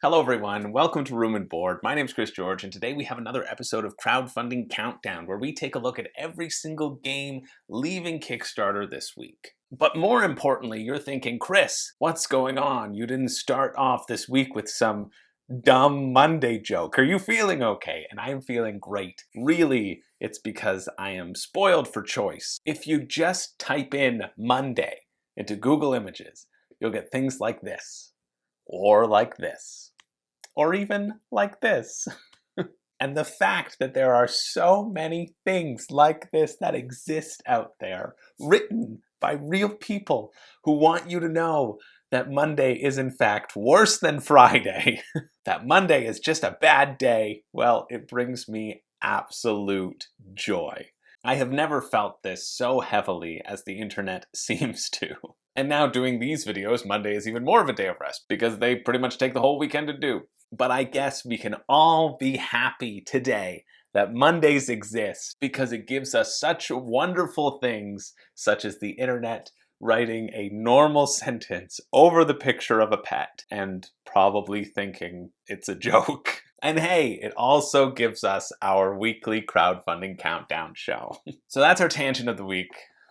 Hello everyone, welcome to Room and Board. My name's Chris George, and today we have another episode of Crowdfunding Countdown, where we take a look at every single game leaving Kickstarter this week. But more importantly, you're thinking, Chris, what's going on? You didn't start off this week with some dumb Monday joke. Are you feeling okay? And I am feeling great. Really, it's because I am spoiled for choice. If you just type in Monday into Google Images, you'll get things like this, or like this, or even like this. And the fact that there are so many things like this that exist out there, written by real people who want you to know that Monday is in fact worse than Friday, that Monday is just a bad day, well, it brings me absolute joy. I have never felt this so heavily as the internet seems to. And now doing these videos, Monday is even more of a day of rest because they pretty much take the whole weekend to do. But I guess we can all be happy today that Mondays exist because it gives us such wonderful things, such as the internet writing a normal sentence over the picture of a pet and probably thinking it's a joke. And hey, it also gives us our weekly crowdfunding countdown show. So that's our tangent of the week.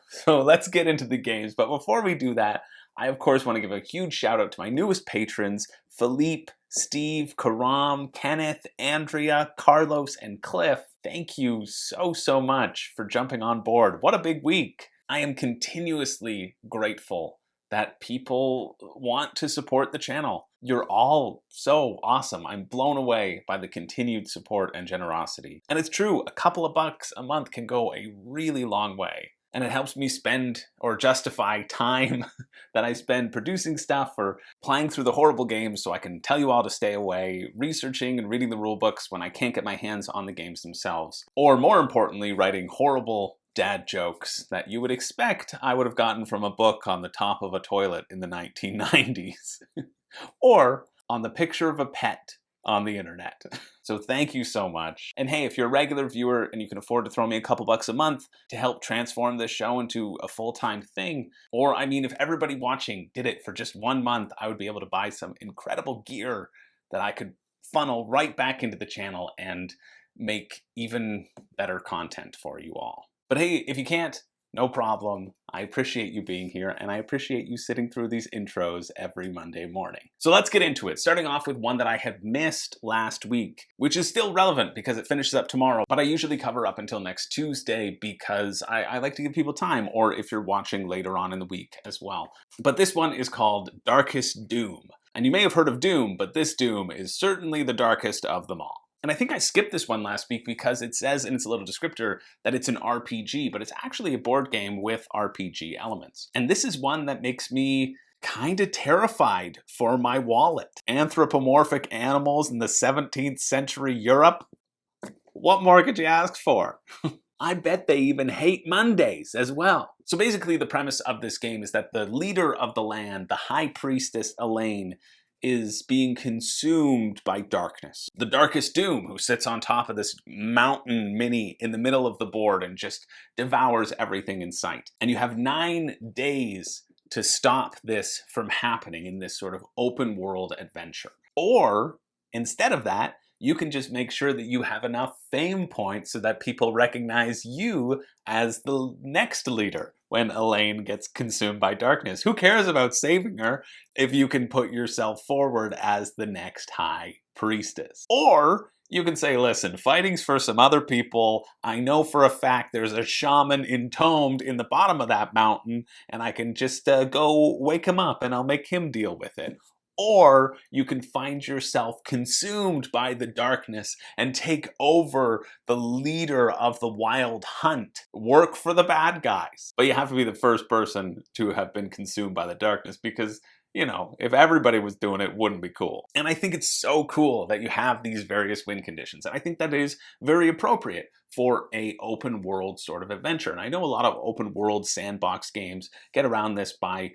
So let's get into the games. But before we do that, I of course want to give a huge shout out to my newest patrons, Philippe, Steve, Karam, Kenneth, Andrea, Carlos, and Cliff. Thank you so much for jumping on board. What a big week. I am continuously grateful that people want to support the channel. You're all so awesome. I'm blown away by the continued support and generosity. And it's true, a couple of bucks a month can go a really long way. And it helps me spend or justify time that I spend producing stuff or playing through the horrible games so I can tell you all to stay away, researching and reading the rule books when I can't get my hands on the games themselves. Or more importantly, writing horrible dad jokes that you would expect I would have gotten from a book on the top of a toilet in the 1990s. Or on the picture of a pet on the internet. So thank you so much. And hey, if you're a regular viewer and you can afford to throw me a couple bucks a month to help transform this show into a full-time thing, or I mean, if everybody watching did it for just 1 month, I would be able to buy some incredible gear that I could funnel right back into the channel and make even better content for you all. But hey, if you can't, no problem. I appreciate you being here, and I appreciate you sitting through these intros every Monday morning. So let's get into it, starting off with one that I had missed last week, which is still relevant because it finishes up tomorrow, but I usually cover up until next Tuesday because I like to give people time, or if you're watching later on in the week as well. But this one is called Darkest Doom. And you may have heard of Doom, but this Doom is certainly the darkest of them all. And I think I skipped this one last week because it says in its little descriptor that it's an RPG, but it's actually a board game with RPG elements. And this is one that makes me kind of terrified for my wallet. Anthropomorphic animals in the 17th century Europe? What more could you ask for? I bet they even hate Mondays as well. So basically the premise of this game is that the leader of the land, the high priestess Elaine, is being consumed by darkness. The Darkest Doom, who sits on top of this mountain mini in the middle of the board and just devours everything in sight. And you have 9 days to stop this from happening in this sort of open world adventure. Or, instead of that, you can just make sure that you have enough fame points so that people recognize you as the next leader when Elaine gets consumed by darkness. Who cares about saving her if you can put yourself forward as the next high priestess? Or you can say, listen, fighting's for some other people. I know for a fact there's a shaman entombed in the bottom of that mountain, and I can just go wake him up and I'll make him deal with it. Or you can find yourself consumed by the darkness and take over the leader of the wild hunt. Work for the bad guys. But you have to be the first person to have been consumed by the darkness because, you know, if everybody was doing it, it wouldn't be cool. And I think it's so cool that you have these various win conditions. And I think that is very appropriate for a open world sort of adventure. And I know a lot of open world sandbox games get around this by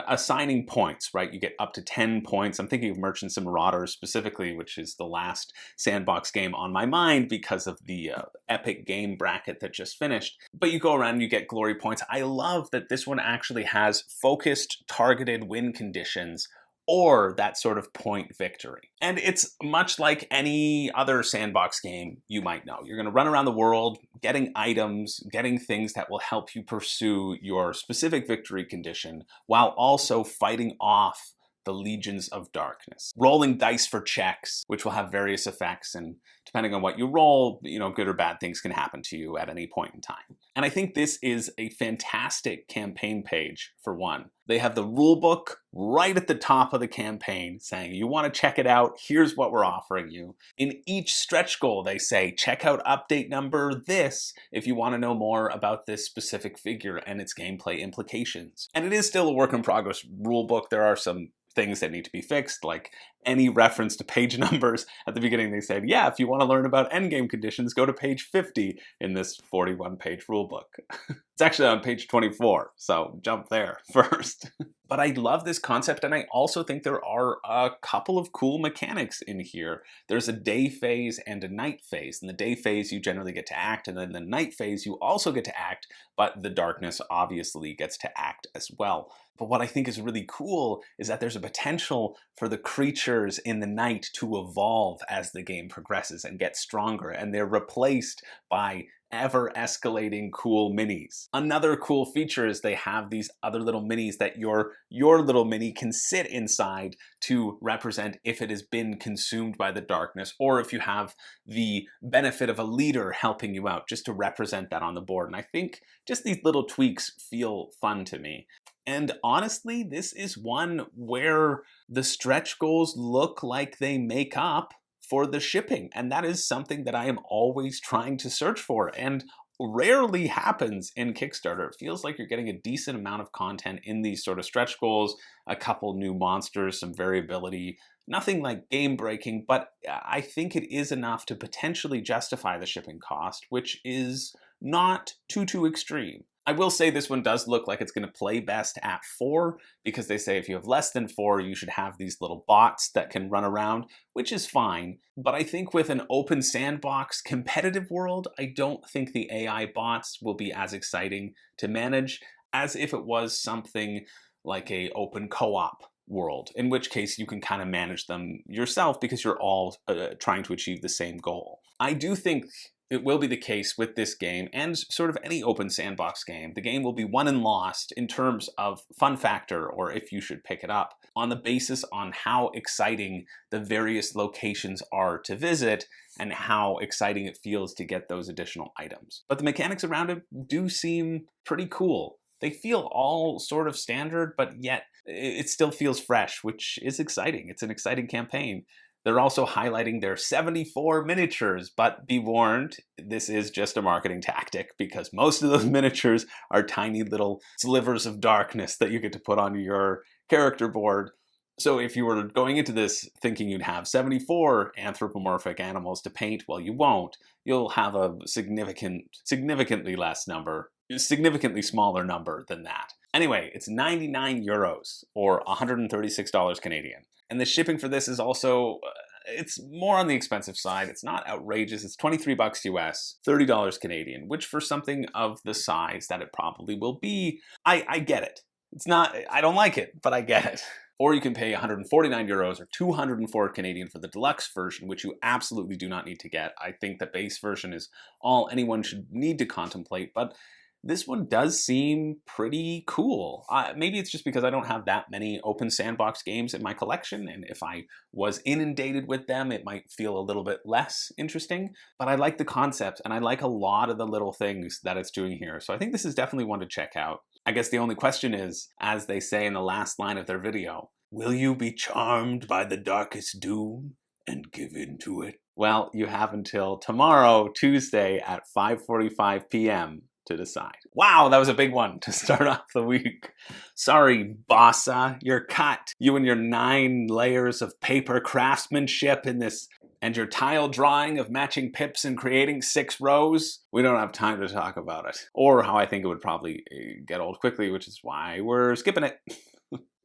assigning points, right? You get up to 10 points. I'm thinking of Merchants and Marauders specifically, which is the last sandbox game on my mind because of the epic game bracket that just finished. But you go around and you get glory points. I love that this one actually has focused, targeted win conditions or that sort of point victory. And it's much like any other sandbox game you might know. You're going to run around the world getting items, getting things that will help you pursue your specific victory condition while also fighting off the legions of darkness. Rolling dice for checks, which will have various effects, and depending on what you roll, good or bad things can happen to you at any point in time. And I think this is a fantastic campaign page, for one. They have the rule book right at the top of the campaign saying, you want to check it out, here's what we're offering you. In each stretch goal, they say, check out update number this if you want to know more about this specific figure and its gameplay implications. And it is still a work in progress rule book. There are some things that need to be fixed, like any reference to page numbers. At the beginning they said, yeah, if you want to learn about endgame conditions, go to page 50 in this 41-page rulebook. It's actually on page 24, so jump there first. But I love this concept, and I also think there are a couple of cool mechanics in here. There's a day phase and a night phase. In the day phase, you generally get to act, and then the night phase, you also get to act, but the darkness obviously gets to act as well. But what I think is really cool is that there's a potential for the creatures in the night to evolve as the game progresses and get stronger, and they're replaced by ever-escalating cool minis. Another cool feature is they have these other little minis that your little mini can sit inside to represent if it has been consumed by the darkness, or if you have the benefit of a leader helping you out, just to represent that on the board. And I think just these little tweaks feel fun to me. And honestly, this is one where the stretch goals look like they make up for the shipping. And that is something that I am always trying to search for and rarely happens in Kickstarter. It feels like you're getting a decent amount of content in these sort of stretch goals, a couple new monsters, some variability, nothing like game breaking, but I think it is enough to potentially justify the shipping cost, which is not too extreme. I will say this one does look like it's going to play best at 4, because they say if you have less than 4, you should have these little bots that can run around, which is fine. But I think with an open sandbox competitive world, I don't think the AI bots will be as exciting to manage as if it was something like a open co-op world, in which case you can kind of manage them yourself because you're all trying to achieve the same goal. I do think it will be the case with this game and sort of any open sandbox game. The game will be won and lost in terms of fun factor, or if you should pick it up, on the basis on how exciting the various locations are to visit and how exciting it feels to get those additional items. But the mechanics around it do seem pretty cool. They feel all sort of standard, but yet it still feels fresh, which is exciting. It's an exciting campaign. They're also highlighting their 74 miniatures, but be warned, this is just a marketing tactic because most of those miniatures are tiny little slivers of darkness that you get to put on your character board. So if you were going into this thinking you'd have 74 anthropomorphic animals to paint, well, you won't. You'll have a significantly less number, significantly smaller number than that. Anyway, it's 99 euros or $136 Canadian. And the shipping for this is also, it's more on the expensive side. It's not outrageous. It's 23 bucks US, $30 Canadian, which for something of the size that it probably will be, I get it. It's not, I don't like it, but I get it. Or you can pay 149 euros or 204 Canadian for the deluxe version, which you absolutely do not need to get. I think the base version is all anyone should need to contemplate, but this one does seem pretty cool. Maybe it's just because I don't have that many open sandbox games in my collection, and if I was inundated with them, it might feel a little bit less interesting. But I like the concept, and I like a lot of the little things that it's doing here. So I think this is definitely one to check out. I guess the only question is, as they say in the last line of their video, will you be charmed by the darkest doom and give in to it? Well, you have until tomorrow, Tuesday at 5:45 p.m. to decide. Wow, that was a big one to start off the week. Sorry, Bossa, you're cut. You and your 9 layers of paper craftsmanship in this, and your tile drawing of matching pips and creating 6 rows. We don't have time to talk about it. Or how I think it would probably get old quickly, which is why we're skipping it.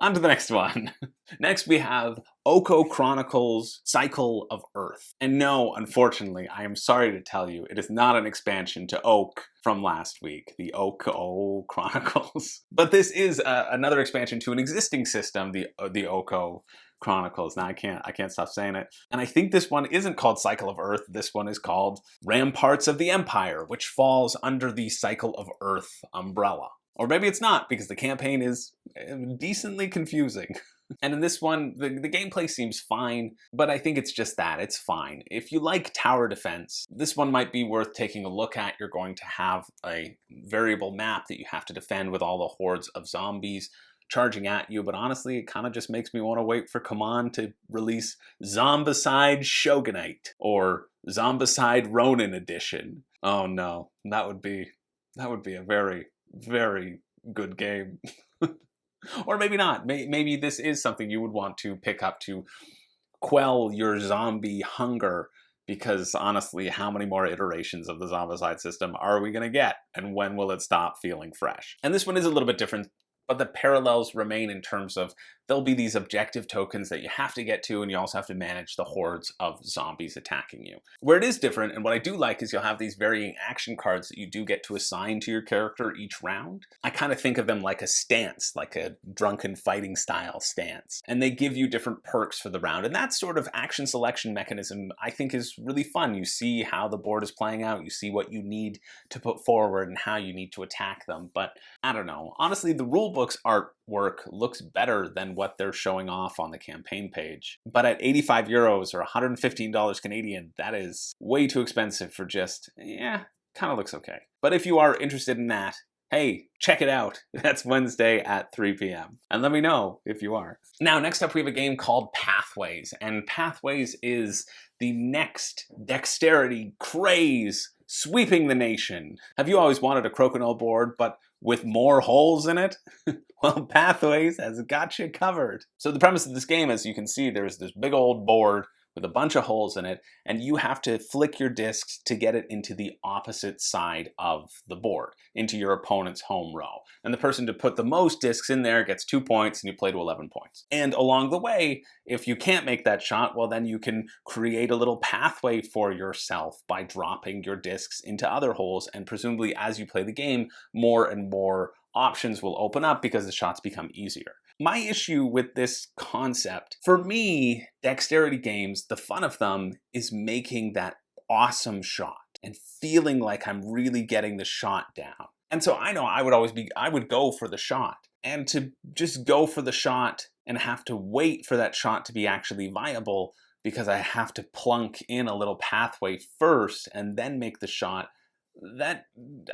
On to the next one. Next we have Okko Chronicles Cycle of Earth. And no, unfortunately, I am sorry to tell you, it is not an expansion to Oak from last week, the Okko Chronicles. But this is another expansion to an existing system, the Okko Chronicles. Now I can't stop saying it. And I think this one isn't called Cycle of Earth. This one is called Ramparts of the Empire, which falls under the Cycle of Earth umbrella. Or maybe it's not, because the campaign is decently confusing. And in this one, the gameplay seems fine, but I think it's just that, it's fine. If you like tower defense, this one might be worth taking a look at. You're going to have a variable map that you have to defend with all the hordes of zombies charging at you, but honestly, it kind of just makes me want to wait for Command to release Zombicide Shogunate, or Zombicide Ronin Edition. Oh no, that would be a very, very good game. Or maybe not. Maybe this is something you would want to pick up to quell your zombie hunger, because honestly, how many more iterations of the Zombicide system are we going to get? And when will it stop feeling fresh? And this one is a little bit different, but the parallels remain in terms of there'll be these objective tokens that you have to get to, and you also have to manage the hordes of zombies attacking you. Where it is different, and what I do like, is you'll have these varying action cards that you do get to assign to your character each round. I kind of think of them like a stance, like a drunken fighting style stance. And they give you different perks for the round. And that sort of action selection mechanism, I think, is really fun. You see how the board is playing out, you see what you need to put forward and how you need to attack them. But I don't know. Honestly, the rulebook's artwork looks better than what they're showing off on the campaign page. But at 85 euros or $115 Canadian, that is way too expensive for just, kind of looks okay. But if you are interested in that, hey, check it out. That's Wednesday at 3 p.m. And let me know if you are. Now, next up, we have a game called Pathways. And Pathways is the next dexterity craze sweeping the nation. Have you always wanted a crokinole board, but with more holes in it? Well, Pathways has got you covered. So the premise of this game, as you can see, there's this big old board with a bunch of holes in it, and you have to flick your discs to get it into the opposite side of the board, into your opponent's home row. And the person to put the most discs in there gets 2 points, and you play to 11 points. And along the way, if you can't make that shot, well, then you can create a little pathway for yourself by dropping your discs into other holes, and presumably as you play the game, more and more options will open up because the shots become easier. My issue with this concept, for me, dexterity games, the fun of them is making that awesome shot and feeling like I'm really getting the shot down. And so I know I would go for the shot. And to just go for the shot and have to wait for that shot to be actually viable because I have to plunk in a little pathway first and then make the shot, that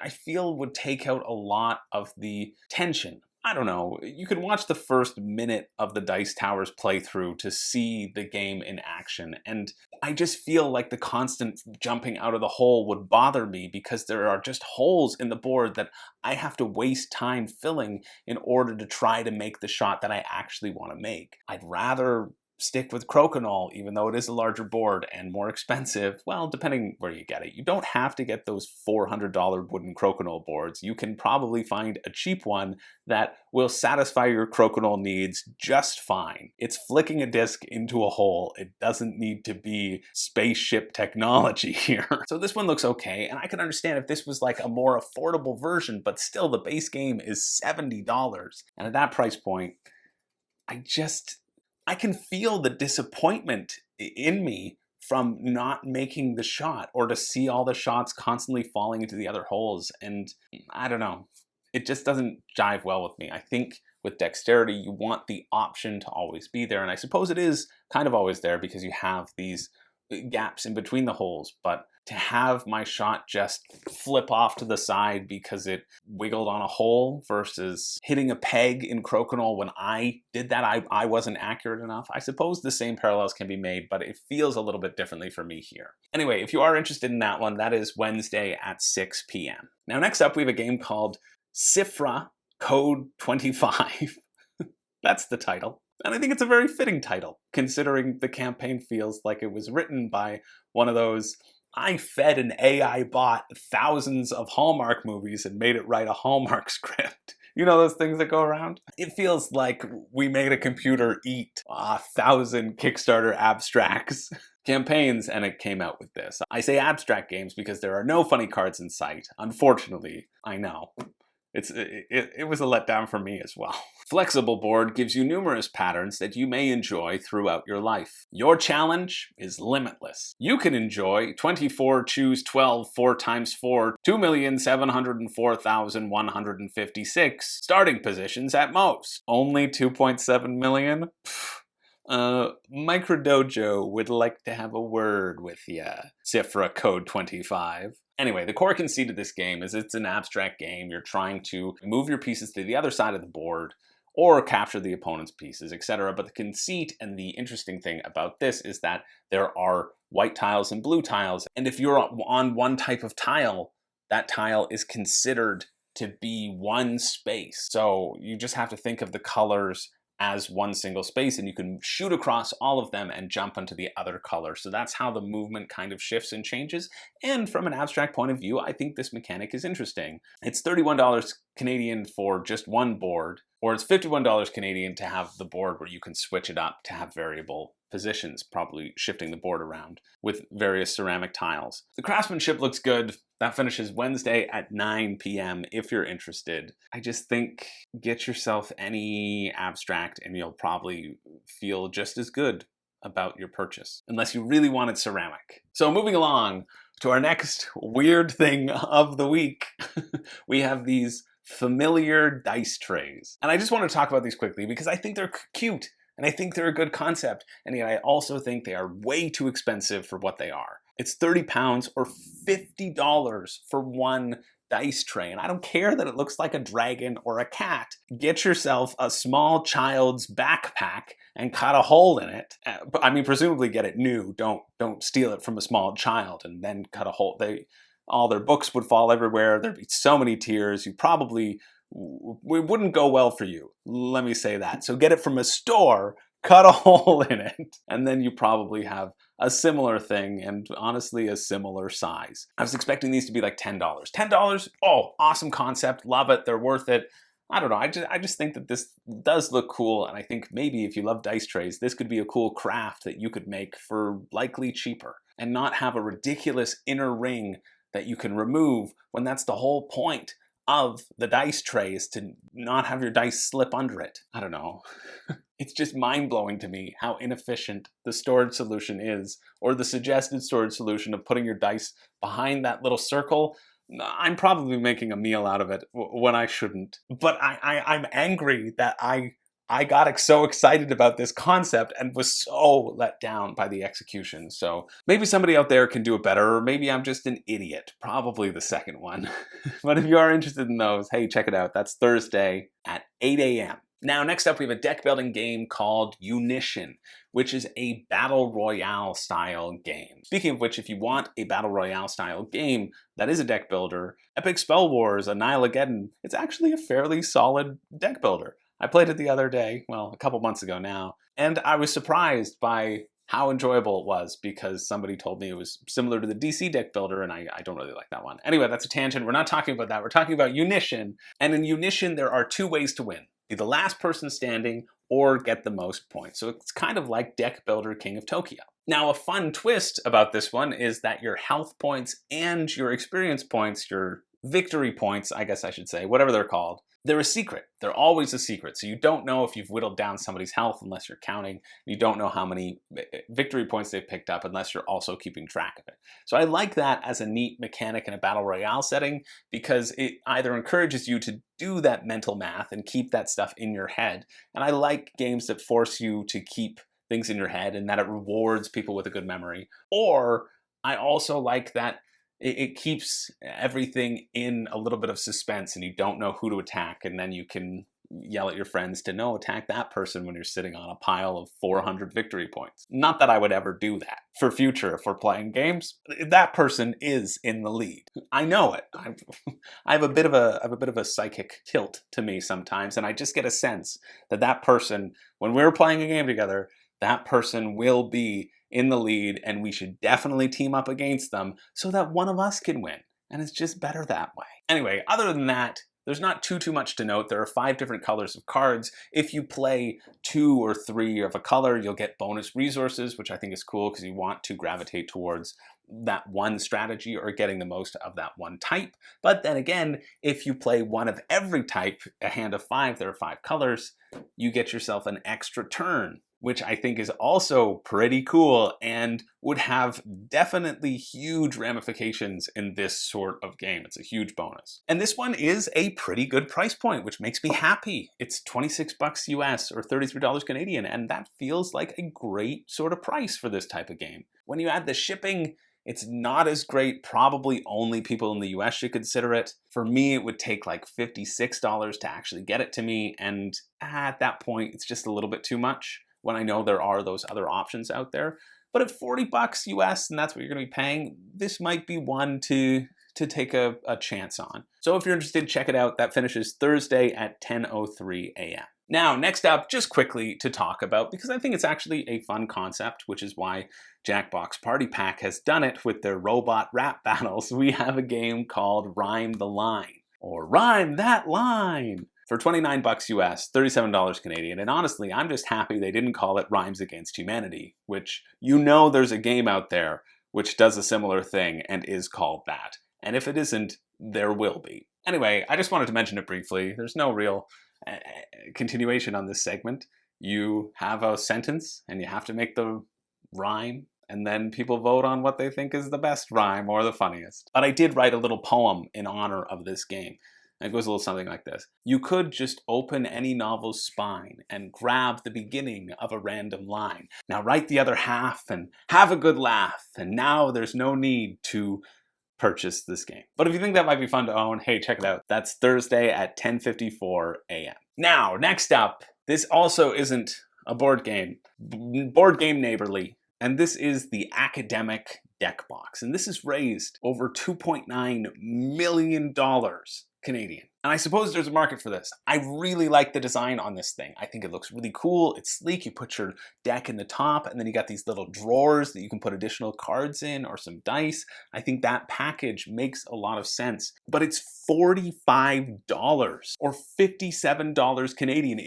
I feel would take out a lot of the tension. I don't know, you could watch the first minute of the Dice Towers playthrough to see the game in action, and I just feel like the constant jumping out of the hole would bother me because there are just holes in the board that I have to waste time filling in order to try to make the shot that I actually want to make. I'd rather stick with crokinole, even though it is a larger board and more expensive. Well, depending where you get it. You don't have to get those $400 wooden crokinole boards. You can probably find a cheap one that will satisfy your crokinole needs just fine. It's flicking a disc into a hole. It doesn't need to be spaceship technology here. So this one looks okay, and I can understand if this was like a more affordable version, but still the base game is $70. And at that price point, I can feel the disappointment in me from not making the shot, or to see all the shots constantly falling into the other holes. And I don't know, it just doesn't jive well with me. I think with dexterity, you want the option to always be there. And I suppose it is kind of always there because you have these gaps in between the holes, but to have my shot just flip off to the side because it wiggled on a hole versus hitting a peg in crokinole when I did that, I wasn't accurate enough. I suppose the same parallels can be made, but it feels a little bit differently for me here. Anyway, if you are interested in that one, that is Wednesday at 6 p.m. Now, next up, we have a game called Cifra Code 25. That's the title. And I think it's a very fitting title, considering the campaign feels like it was written by one of those, I fed an AI bot thousands of Hallmark movies and made it write a Hallmark script. You know those things that go around? It feels like we made a computer eat 1,000 Kickstarter abstracts campaigns, and it came out with this. I say abstract games because there are no funny cards in sight. Unfortunately, I know. It was a letdown for me as well. Flexible Board gives you numerous patterns that you may enjoy throughout your life. Your challenge is limitless. You can enjoy 24 choose 12 4 times 4 2,704,156 starting positions at most. Only 2.7 million? Microdojo would like to have a word with ya. Cifra Code 25. Anyway, the core conceit of this game is it's an abstract game. You're trying to move your pieces to the other side of the board or capture the opponent's pieces, etc. But the conceit and the interesting thing about this is that there are white tiles and blue tiles. And if you're on one type of tile, that tile is considered to be one space. So you just have to think of the colors as one single space, and you can shoot across all of them and jump onto the other color. So that's how the movement kind of shifts and changes. And from an abstract point of view, I think this mechanic is interesting. It's $31 Canadian for just one board, or it's $51 Canadian to have the board where you can switch it up to have variable positions, probably shifting the board around with various ceramic tiles. The craftsmanship looks good. That finishes Wednesday at 9 p.m. if you're interested. I just think get yourself any abstract and you'll probably feel just as good about your purchase, unless you really wanted ceramic. So moving along to our next weird thing of the week, we have these familiar dice trays. And I just want to talk about these quickly because I think they're cute. And I think they're a good concept, and yet I also think they are way too expensive for what they are. It's £30 or $50 for one dice tray, and I don't care that it looks like a dragon or a cat. Get yourself a small child's backpack and cut a hole in it. I mean, presumably get it new. Don't steal it from a small child and then cut a hole. All their books would fall everywhere. There'd be so many tears. You probably it wouldn't go well for you, let me say that. So get it from a store, cut a hole in it, and then you probably have a similar thing, and honestly a similar size. I was expecting these to be like $10. $10? Oh, awesome concept, love it, they're worth it. I don't know, I just think that this does look cool, and I think maybe if you love dice trays, this could be a cool craft that you could make for likely cheaper, and not have a ridiculous inner ring that you can remove when that's the whole point of the dice tray, is to not have your dice slip under it. I don't know. It's just mind-blowing to me how inefficient the storage solution is, or the suggested storage solution of putting your dice behind that little circle. I'm probably making a meal out of it when I shouldn't. But I'm angry that I got so excited about this concept and was so let down by the execution. So maybe somebody out there can do it better, or maybe I'm just an idiot. Probably the second one. But if you are interested in those, hey, check it out. That's Thursday at 8 a.m. Now, next up, we have a deck building game called Unition, which is a battle royale style game. Speaking of which, if you want a battle royale style game that is a deck builder, Epic Spell Wars Annihilageddon, it's actually a fairly solid deck builder. I played it the other day, well, a couple months ago now, and I was surprised by how enjoyable it was because somebody told me it was similar to the DC deck builder, and I don't really like that one. Anyway, that's a tangent. We're not talking about that. We're talking about Unition. And in Unition, there are two ways to win. Be the last person standing or get the most points. So it's kind of like Deck Builder King of Tokyo. Now, a fun twist about this one is that your health points and your experience points, your victory points, I guess I should say, whatever they're called, they're a secret. They're always a secret. So you don't know if you've whittled down somebody's health unless you're counting. You don't know how many victory points they've picked up unless you're also keeping track of it. So I like that as a neat mechanic in a battle royale setting because it either encourages you to do that mental math and keep that stuff in your head. And I like games that force you to keep things in your head and that it rewards people with a good memory. Or I also like that it keeps everything in a little bit of suspense and you don't know who to attack, and then you can yell at your friends to no, attack that person when you're sitting on a pile of 400 victory points. Not that I would ever do that. For future, if we're playing games, that person is in the lead. I know it. I have a bit of a psychic tilt to me sometimes, and I just get a sense that that person, when we're playing a game together, that person will be in the lead, and we should definitely team up against them so that one of us can win. And it's just better that way. Anyway, other than that, There's not too much to note. There are 5 different colors of cards. If you play 2 or 3 of a color, you'll get bonus resources, which I think is cool because you want to gravitate towards that one strategy or getting the most of that one type. But then again, if you play one of every type, a hand of 5, there are 5 colors, you get yourself an extra turn, which I think is also pretty cool and would have definitely huge ramifications in this sort of game. It's a huge bonus. And this one is a pretty good price point, which makes me happy. It's 26 bucks US or $33 Canadian, and that feels like a great sort of price for this type of game. When you add the shipping, it's not as great. Probably only people in the US should consider it. For me, it would take like $56 to actually get it to me, and at that point, it's just a little bit too much when I know there are those other options out there. But at 40 bucks US, and that's what you're gonna be paying, this might be one to take a chance on. So if you're interested, check it out. That finishes Thursday at 10:03 a.m. Now, next up, just quickly to talk about, because I think it's actually a fun concept, which is why Jackbox Party Pack has done it with their robot rap battles. We have a game called Rhyme the Line, or Rhyme That Line, for 29 bucks US, $37 Canadian. And honestly, I'm just happy they didn't call it Rhymes Against Humanity, which you know there's a game out there which does a similar thing and is called that. And if it isn't, there will be. Anyway, I just wanted to mention it briefly. There's no real continuation on this segment. You have a sentence and you have to make the rhyme, and then people vote on what they think is the best rhyme or the funniest. But I did write a little poem in honor of this game. It goes a little something like this. You could just open any novel's spine and grab the beginning of a random line. Now write the other half and have a good laugh, and now there's no need to purchase this game. But if you think that might be fun to own, hey, check it out. That's Thursday at 10:54 a.m. Now, next up, this also isn't a board game neighborly, and this is the Academic Deck Box. And this has raised over $2.9 million Canadian. And I suppose there's a market for this. I really like the design on this thing. I think it looks really cool. It's sleek. You put your deck in the top, and then you got these little drawers that you can put additional cards in or some dice. I think that package makes a lot of sense. But it's $45 or $57 Canadian.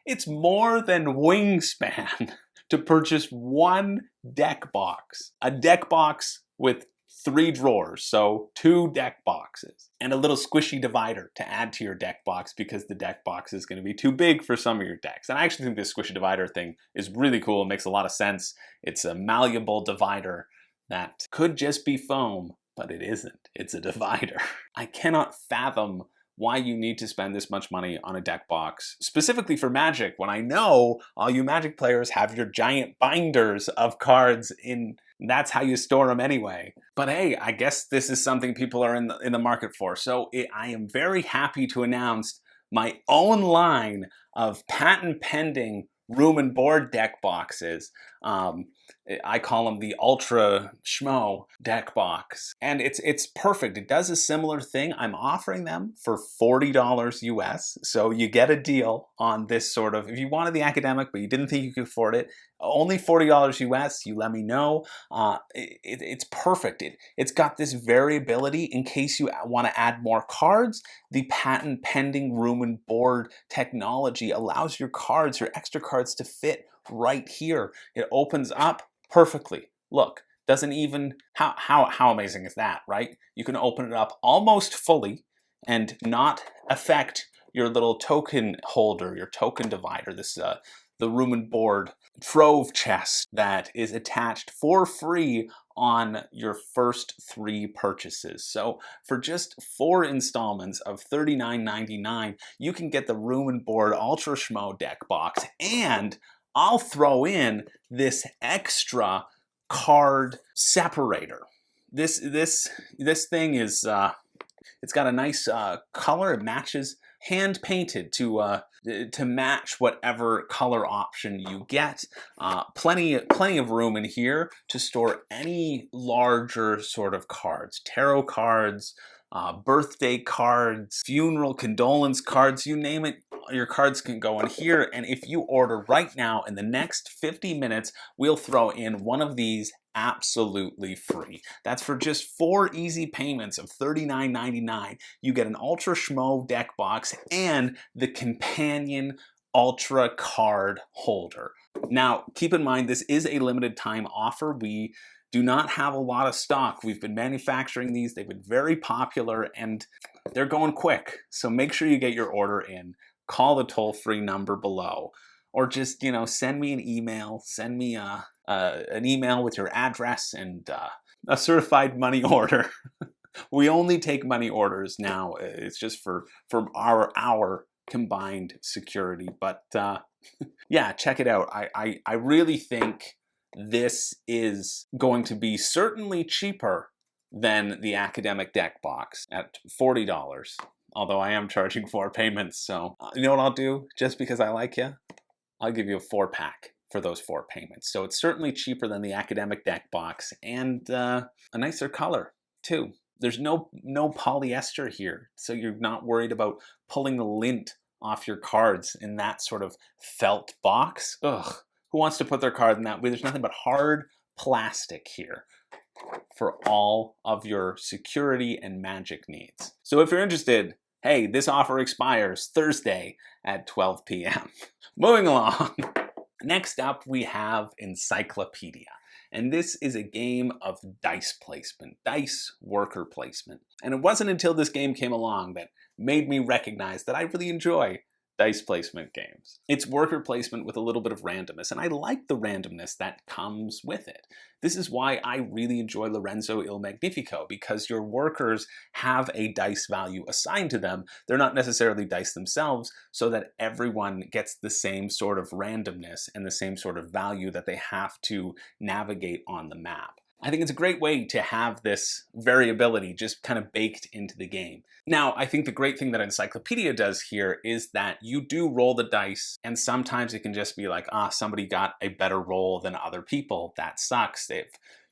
It's more than Wingspan to purchase one deck box. A deck box with 3 drawers, so 2 deck boxes, and a little squishy divider to add to your deck box because the deck box is going to be too big for some of your decks. And I actually think this squishy divider thing is really cool. It makes a lot of sense. It's a malleable divider that could just be foam, but it isn't. It's a divider. I cannot fathom why you need to spend this much money on a deck box, specifically for Magic, when I know all you Magic players have your giant binders of cards in. That's how you store them anyway. But hey, I guess this is something people are in the market for. So I am very happy to announce my own line of patent pending room and board deck boxes. I call them the Ultra Schmo deck box. And it's perfect. It does a similar thing. I'm offering them for $40 US. So you get a deal on this sort of, if you wanted the academic, but you didn't think you could afford it, only $40 US, you let me know. It's perfect. It's got this variability in case you want to add more cards. The patent pending room and board technology allows your cards, your extra cards, to fit right here. It opens up perfectly. Look, doesn't even, how amazing is that, right? You can open it up almost fully and not affect your little token holder, your token divider, this the room and board trove chest that is attached for free on your first 3 purchases. So for just 4 installments of $39.99, you can get the room and board Ultra Schmo deck box, and I'll throw in this extra card separator. This thing is it's got a nice color. It matches, hand painted to match whatever color option you get. Plenty of room in here to store any larger sort of cards, tarot cards, birthday cards, funeral condolence cards, you name it. Your cards can go in here, and if you order right now, in the next 50 minutes, we'll throw in one of these absolutely free. That's for just 4 easy payments of $39.99. You get an Ultra Schmo deck box and the companion Ultra card holder. Now, keep in mind, this is a limited time offer. We do not have a lot of stock. We've been manufacturing these. They've been very popular and they're going quick. So make sure you get your order in. Call the toll-free number below, or just, send me an email. Send me an email with your address and a certified money order. We only take money orders now. It's just for our combined security. But yeah, check it out. I really think this is going to be certainly cheaper than the academic deck box at $40. Although I am charging 4 payments, so you know what I'll do? Just because I like you, I'll give you a 4-pack for those 4 payments. So it's certainly cheaper than the academic deck box, and a nicer color too. There's no polyester here, so you're not worried about pulling the lint off your cards in that sort of felt box. Ugh, who wants to put their card in that way? There's nothing but hard plastic here for all of your security and magic needs. So if you're interested, hey, this offer expires Thursday at 12 p.m. Moving along. Next up, we have Encyclopedia. And this is a game of dice placement, dice worker placement. And it wasn't until this game came along that made me recognize that I really enjoy dice placement games. It's worker placement with a little bit of randomness, and I like the randomness that comes with it. This is why I really enjoy Lorenzo Il Magnifico, because your workers have a dice value assigned to them. They're not necessarily dice themselves, so that everyone gets the same sort of randomness and the same sort of value that they have to navigate on the map. I think it's a great way to have this variability just kind of baked into the game. Now, I think the great thing that Encyclopedia does here is that you do roll the dice, and sometimes it can just be like, somebody got a better roll than other people. That sucks.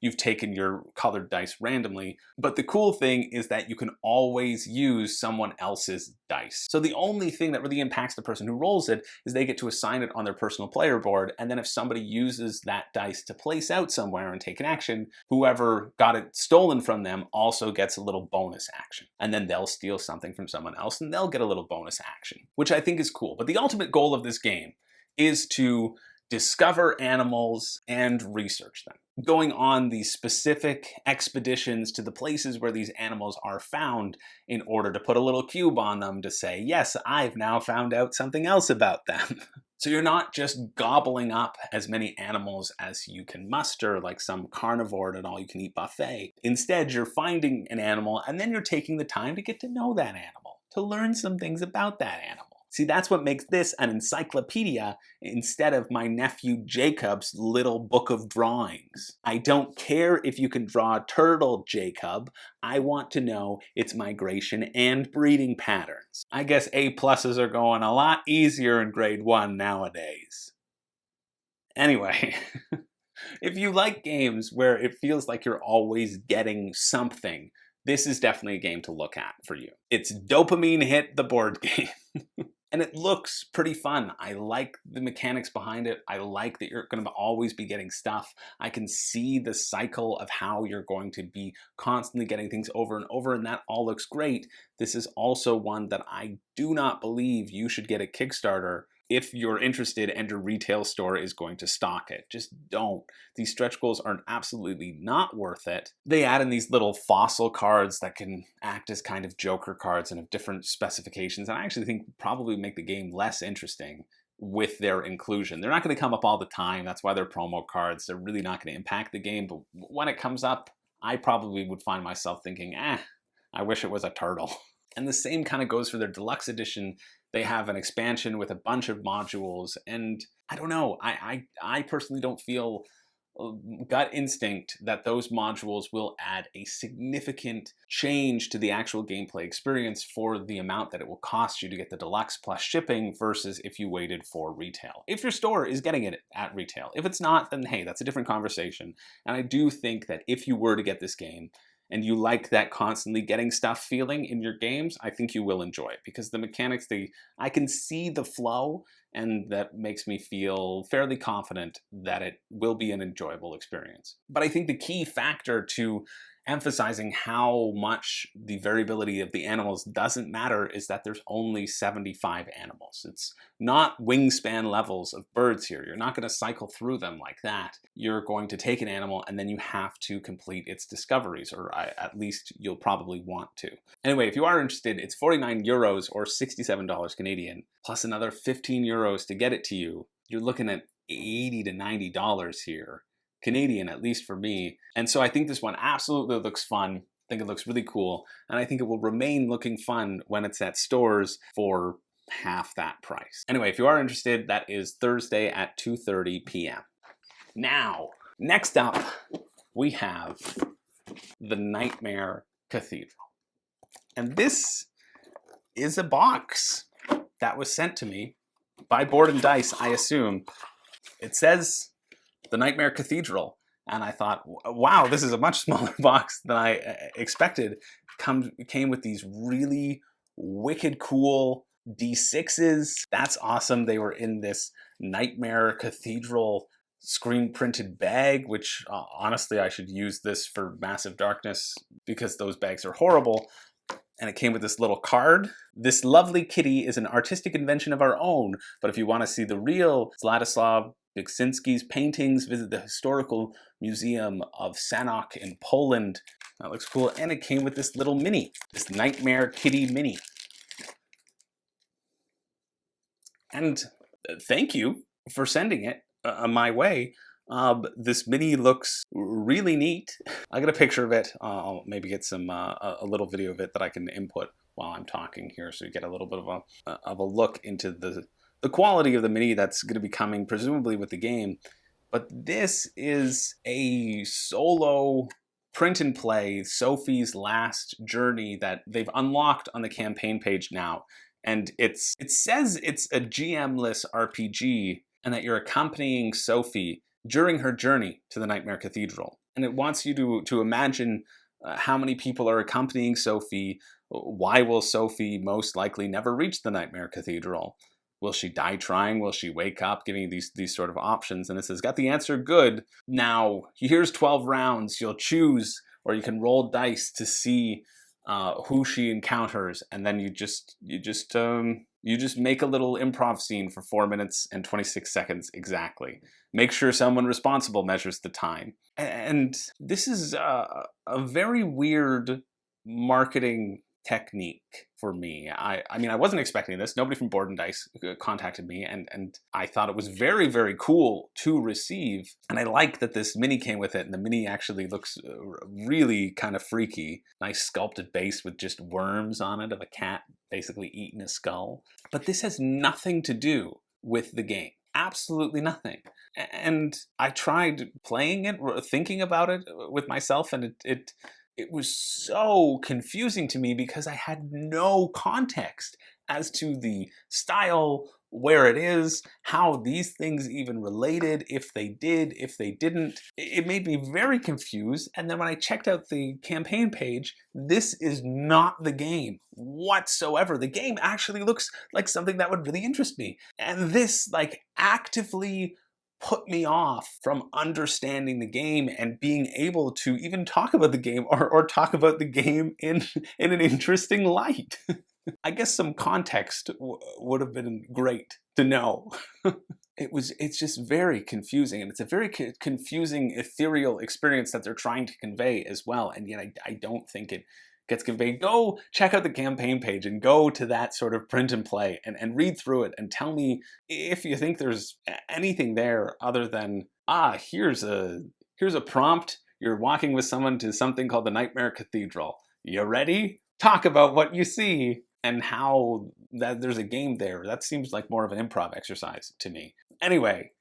You've taken your colored dice randomly. But the cool thing is that you can always use someone else's dice. So the only thing that really impacts the person who rolls it is they get to assign it on their personal player board, and then if somebody uses that dice to place out somewhere and take an action, whoever got it stolen from them also gets a little bonus action. And then they'll steal something from someone else and they'll get a little bonus action, which I think is cool. But the ultimate goal of this game is to discover animals and research them, going on these specific expeditions to the places where these animals are found in order to put a little cube on them to say, yes, I've now found out something else about them. So you're not just gobbling up as many animals as you can muster, like some carnivore at an all-you-can-eat buffet. Instead, you're finding an animal and then you're taking the time to get to know that animal, to learn some things about that animal. See, that's what makes this an encyclopedia instead of my nephew Jacob's little book of drawings. I don't care if you can draw a turtle, Jacob. I want to know its migration and breeding patterns. I guess A+s are going a lot easier in grade 1 nowadays. Anyway, if you like games where it feels like you're always getting something, this is definitely a game to look at for you. It's Dopamine Hit, the board game. And it looks pretty fun. I like the mechanics behind it. I like that you're going to always be getting stuff. I can see the cycle of how you're going to be constantly getting things over and over, and that all looks great. This is also one that I do not believe you should get a Kickstarter if you're interested and your retail store is going to stock it. Just don't. These stretch goals are absolutely not worth it. They add in these little fossil cards that can act as kind of joker cards and have different specifications, and I actually think probably make the game less interesting with their inclusion. They're not going to come up all the time. That's why they're promo cards. They're really not going to impact the game, but when it comes up, I probably would find myself thinking, I wish it was a turtle. And the same kind of goes for their deluxe edition. They have an expansion with a bunch of modules, and I don't know, I personally don't feel gut instinct that those modules will add a significant change to the actual gameplay experience for the amount that it will cost you to get the deluxe plus shipping versus if you waited for retail. If your store is getting it at retail. If it's not, then hey, that's a different conversation. And I do think that if you were to get this game, and you like that constantly getting stuff feeling in your games, I think you will enjoy it, because the mechanics, I can see the flow, and that makes me feel fairly confident that it will be an enjoyable experience. But I think the key factor to emphasizing how much the variability of the animals doesn't matter is that there's only 75 animals. It's not wingspan levels of birds here. You're not going to cycle through them like that. You're going to take an animal and then you have to complete its discoveries, or at least you'll probably want to. Anyway, if you are interested, it's 49 euros or $67 Canadian, plus another 15 euros to get it to you. You're looking at $80 to $90 here. Canadian, at least for me. And so I think this one absolutely looks fun. I think it looks really cool. And I think it will remain looking fun when it's at stores for half that price. Anyway, if you are interested, that is Thursday at 2:30 p.m. Now, next up, we have the Nightmare Cathedral. And this is a box that was sent to me by Board and Dice, I assume. It says the Nightmare Cathedral, and I thought, wow, this is a much smaller box than I expected. Came with these really wicked cool D6s. That's awesome. They were in this Nightmare Cathedral screen printed bag, which honestly I should use this for Massive Darkness because those bags are horrible. And it came with this little card. This lovely kitty is an artistic invention of our own, but if you want to see the real Zlatoslaw Byksinski's paintings, visit the Historical Museum of Sanok in Poland. That looks cool. And it came with this little mini, this Nightmare Kitty mini. And thank you for sending it my way. This mini looks really neat. I got a picture of it. I'll maybe get some a little video of it that I can input while I'm talking here, so you get a little bit of a look into the quality of the mini that's going to be coming presumably with the game. But this is a solo print and play Sophie's last journey that they've unlocked on the campaign page now. And it says it's a GM-less RPG and that you're accompanying Sophie during her journey to the Nightmare Cathedral. And it wants you to imagine how many people are accompanying Sophie. Why will Sophie most likely never reach the Nightmare Cathedral? Will she die trying? Will she wake up? Giving you these sort of options. And it says, got the answer good. Now, here's 12 rounds. You'll choose, or you can roll dice to see who she encounters. And then you just make a little improv scene for 4 minutes and 26 seconds exactly. Make sure someone responsible measures the time. And this is a very weird marketing technique for me. I mean, I wasn't expecting this. Nobody from Board and Dice contacted me, and I thought it was very, very cool to receive. And I like that this mini came with it, and the mini actually looks really kind of freaky. Nice sculpted base with just worms on it of a cat basically eating a skull. But this has nothing to do with the game. Absolutely nothing. And I tried playing it, thinking about it with myself, and it was so confusing to me because I had no context as to the style, where it is, how these things even related, if they did, if they didn't. It made me very confused. And then when I checked out the campaign page, this is not the game whatsoever. The game actually looks like something that would really interest me. And this actively put me off from understanding the game and being able to even talk about the game or talk about the game in an interesting light. I guess some context would have been great to know. It's just very confusing, and it's a very confusing, ethereal experience that they're trying to convey as well, and yet I don't think it gets conveyed. Go check out the campaign page and go to that sort of print and play and read through it and tell me if you think there's anything there other than, here's a prompt. You're walking with someone to something called the Nightmare Cathedral. You ready? Talk about what you see and how that there's a game there. That seems like more of an improv exercise to me. Anyway,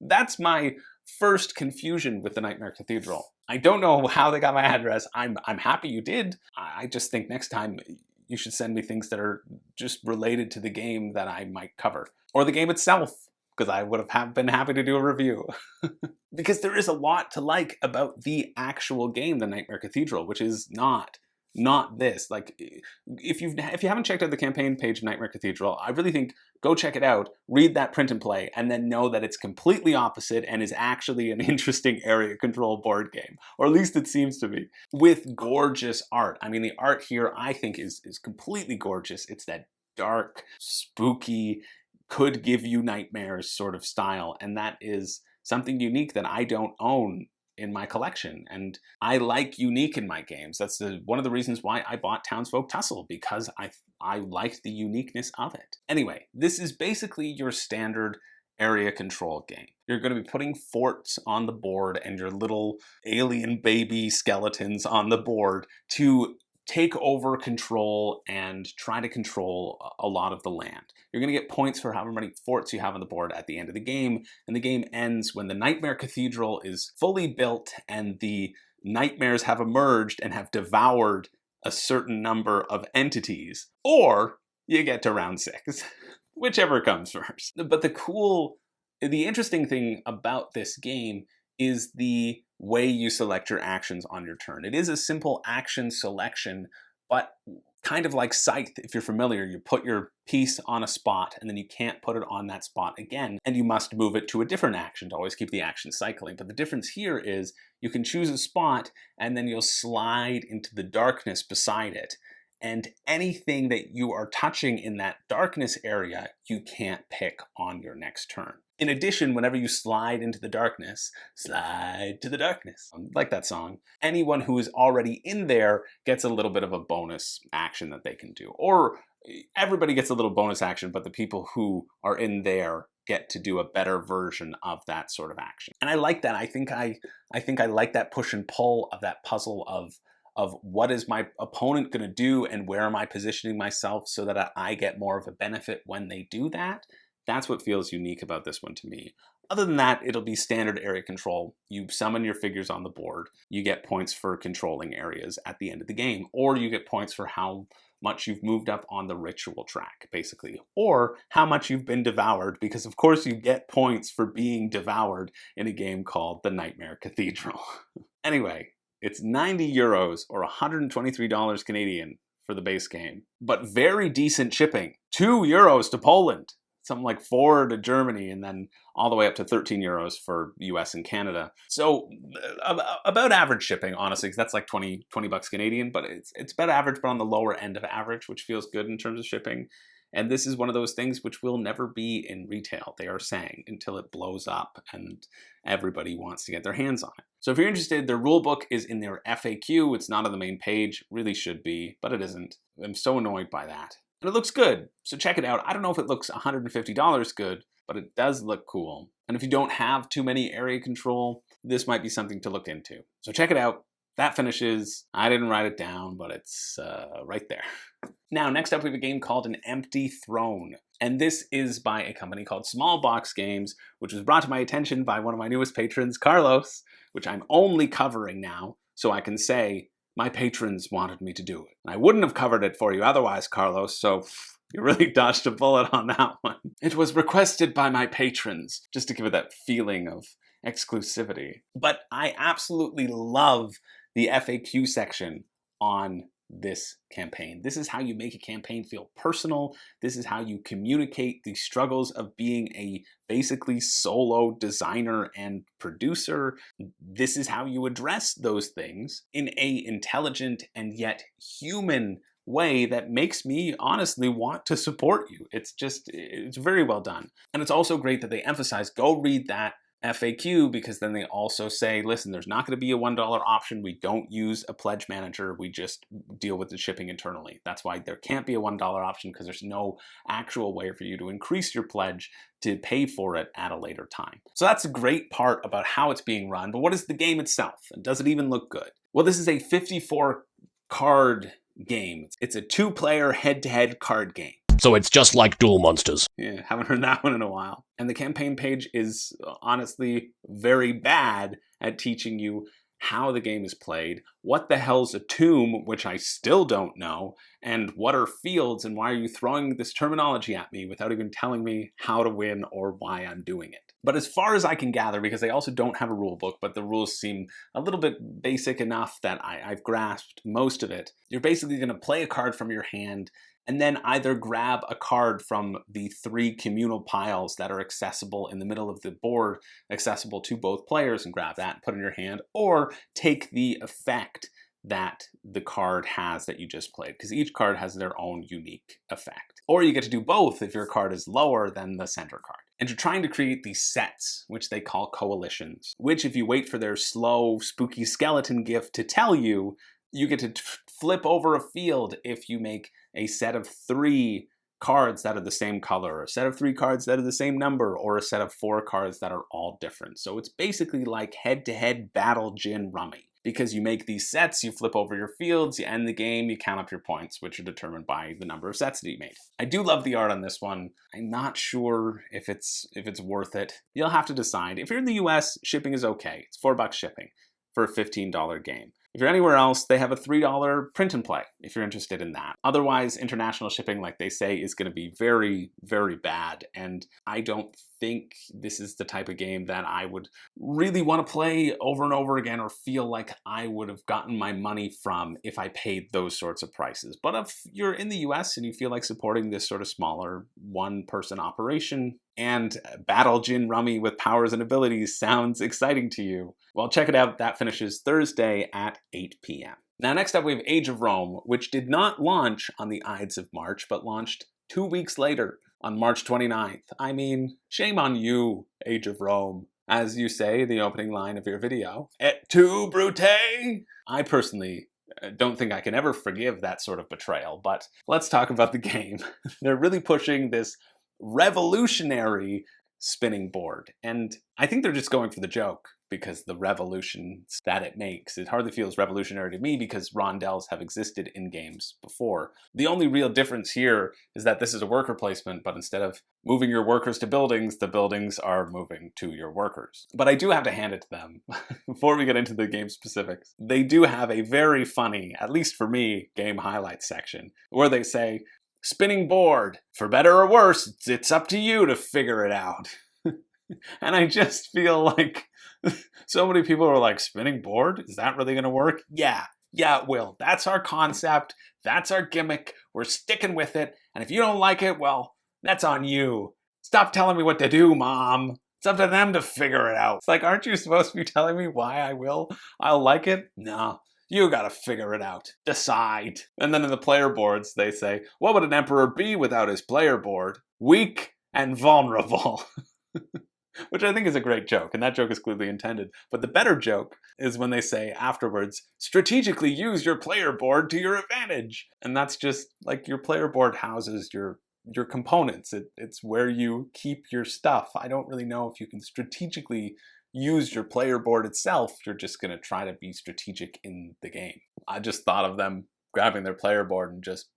that's my first confusion with the Nightmare Cathedral. I don't know how they got my address. I'm happy you did. I just think next time you should send me things that are just related to the game that I might cover. Or the game itself. because I would have been happy to do a review. Because there is a lot to like about the actual game, The Nightmare Cathedral, which is not this. Like, if you haven't checked out the campaign page of Nightmare Cathedral, I really think go check it out, read that print and play, and then know that it's completely opposite and is actually an interesting area control board game. Or at least it seems to be. With gorgeous art. I mean, the art here I think is completely gorgeous. It's that dark, spooky, could give you nightmares sort of style, and that is something unique that I don't own in my collection. And I like unique in my games. That's one of the reasons why I bought Townsfolk Tussle, because I liked the uniqueness of it. Anyway, this is basically your standard area control game. You're going to be putting forts on the board and your little alien baby skeletons on the board to take over control and try to control a lot of the land. You're going to get points for however many forts you have on the board at the end of the game, and the game ends when the Nightmare Cathedral is fully built and the nightmares have emerged and have devoured a certain number of entities, or you get to round 6, whichever comes first. But the interesting thing about this game is the way you select your actions on your turn. It is a simple action selection, but kind of like Scythe, if you're familiar, you put your piece on a spot and then you can't put it on that spot again, and you must move it to a different action to always keep the action cycling. But the difference here is you can choose a spot and then you'll slide into the darkness beside it. And anything that you are touching in that darkness area, you can't pick on your next turn. In addition, whenever you slide into the darkness, slide to the darkness, like that song, anyone who is already in there gets a little bit of a bonus action that they can do. Or everybody gets a little bonus action, but the people who are in there get to do a better version of that sort of action. And I like that. I think I like that push and pull of that puzzle of what is my opponent going to do and where am I positioning myself so that I get more of a benefit when they do that. That's what feels unique about this one to me. Other than that, it'll be standard area control. You summon your figures on the board. You get points for controlling areas at the end of the game, or you get points for how much you've moved up on the ritual track, basically, or how much you've been devoured, because of course you get points for being devoured in a game called The Nightmare Cathedral. Anyway, it's €90 or $123 Canadian for the base game, but very decent shipping. €2 to Poland, something like 4 to Germany, and then all the way up to €13 for US and Canada. So about average shipping, honestly, because that's like 20 bucks Canadian, but it's about average, but on the lower end of average, which feels good in terms of shipping. And this is one of those things which will never be in retail, they are saying, until it blows up and everybody wants to get their hands on it. So if you're interested, their rulebook is in their FAQ. It's not on the main page. Really should be, but it isn't. I'm so annoyed by that. And it looks good, so check it out. I don't know if it looks $150 good, but it does look cool. And if you don't have too many area control, this might be something to look into. So check it out. That finishes. I didn't write it down, but it's right there. Now, next up, we have a game called An Empty Throne. And this is by a company called Small Box Games, which was brought to my attention by one of my newest patrons, Carlos, which I'm only covering now, so I can say my patrons wanted me to do it. I wouldn't have covered it for you otherwise, Carlos, so you really dodged a bullet on that one. It was requested by my patrons, just to give it that feeling of exclusivity. But I absolutely love the FAQ section on this campaign. This is how you make a campaign feel personal. This is how you communicate the struggles of being a basically solo designer and producer. This is how you address those things in a intelligent and yet human way that makes me honestly want to support you. It's very well done. And it's also great that they emphasize, go read that FAQ, because then they also say, listen, there's not going to be a $1 option. We don't use a pledge manager. We just deal with the shipping internally. That's why there can't be a $1 option, because there's no actual way for you to increase your pledge to pay for it at a later time. So that's a great part about how it's being run. But what is the game itself? And does it even look good? Well, this is a 54 card game. It's a 2-player head-to-head card game. So it's just like Duel Monsters. Yeah, haven't heard that one in a while. And the campaign page is honestly very bad at teaching you how the game is played, what the hell's a tomb, which I still don't know, and what are fields, and why are you throwing this terminology at me without even telling me how to win or why I'm doing it. But as far as I can gather, because they also don't have a rule book, but the rules seem a little bit basic enough that I've grasped most of it, you're basically going to play a card from your hand and then either grab a card from the 3 communal piles that are accessible in the middle of the board, accessible to both players, and grab that and put it in your hand, or take the effect that the card has that you just played, because each card has their own unique effect. Or you get to do both if your card is lower than the center card. And you're trying to create these sets, which they call coalitions, which if you wait for their slow, spooky skeleton gift to tell you, you get to flip over a field if you make a set of 3 cards that are the same color, or a set of 3 cards that are the same number, or a set of 4 cards that are all different. So it's basically like head-to-head battle gin rummy. Because you make these sets, you flip over your fields, you end the game, you count up your points, which are determined by the number of sets that you made. I do love the art on this one. I'm not sure if it's worth it. You'll have to decide. If you're in the US, shipping is okay. It's $4 shipping for a $15 game. If you're anywhere else, they have a $3 print and play if you're interested in that. Otherwise, international shipping, like they say, is going to be very, very bad. And I don't think this is the type of game that I would really want to play over and over again, or feel like I would have gotten my money from if I paid those sorts of prices. But if you're in the US and you feel like supporting this sort of smaller one-person operation, and Battle Gin Rummy with powers and abilities sounds exciting to you, well, check it out. That finishes Thursday at 8 p.m. Now, next up, we have Age of Rome, which did not launch on the Ides of March, but launched 2 weeks later on March 29th. I mean, shame on you, Age of Rome. As you say in the opening line of your video, Et tu, Brute? I personally don't think I can ever forgive that sort of betrayal, but let's talk about the game. They're really pushing this revolutionary spinning board, and I think they're just going for the joke, because the revolutions that it makes. It hardly feels revolutionary to me because rondels have existed in games before. The only real difference here is that this is a worker placement, but instead of moving your workers to buildings, the buildings are moving to your workers. But I do have to hand it to them, before we get into the game specifics. They do have a very funny, at least for me, game highlights section, where they say, "Spinning board, for better or worse, it's up to you to figure it out." And I just feel like so many people are like, spinning board? Is that really going to work? Yeah, it will. That's our concept. That's our gimmick. We're sticking with it. And if you don't like it, well, that's on you. Stop telling me what to do, Mom. It's up to them to figure it out. It's like, aren't you supposed to be telling me why I'll like it? No. You gotta figure it out. Decide. And then in the player boards, they say, what would an emperor be without his player board? Weak and vulnerable. Which I think is a great joke, and that joke is clearly intended. But the better joke is when they say afterwards, strategically use your player board to your advantage. And that's just like, your player board houses your components. It's where you keep your stuff. I don't really know if you can strategically use your player board itself. You're just going to try to be strategic in the game. I just thought of them grabbing their player board and just...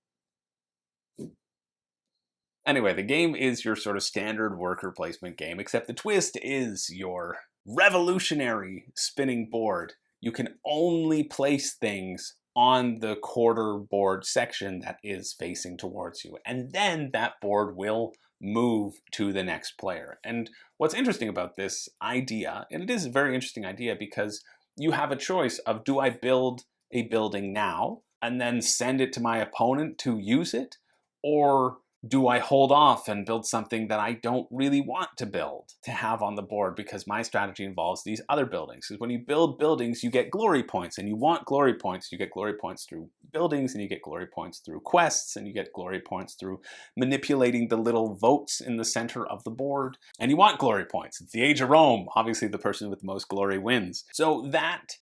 Anyway, the game is your sort of standard worker placement game, except the twist is your revolutionary spinning board. You can only place things on the quarter board section that is facing towards you, and then that board will move to the next player. And what's interesting about this idea, and it is a very interesting idea, because you have a choice of, do I build a building now and then send it to my opponent to use it, or do I hold off and build something that I don't really want to build to have on the board, because my strategy involves these other buildings? Because when you build buildings, you get glory points, and you want glory points. You get glory points through buildings, and you get glory points through quests, and you get glory points through manipulating the little votes in the center of the board. And you want glory points. It's the Age of Rome. Obviously, the person with the most glory wins. So that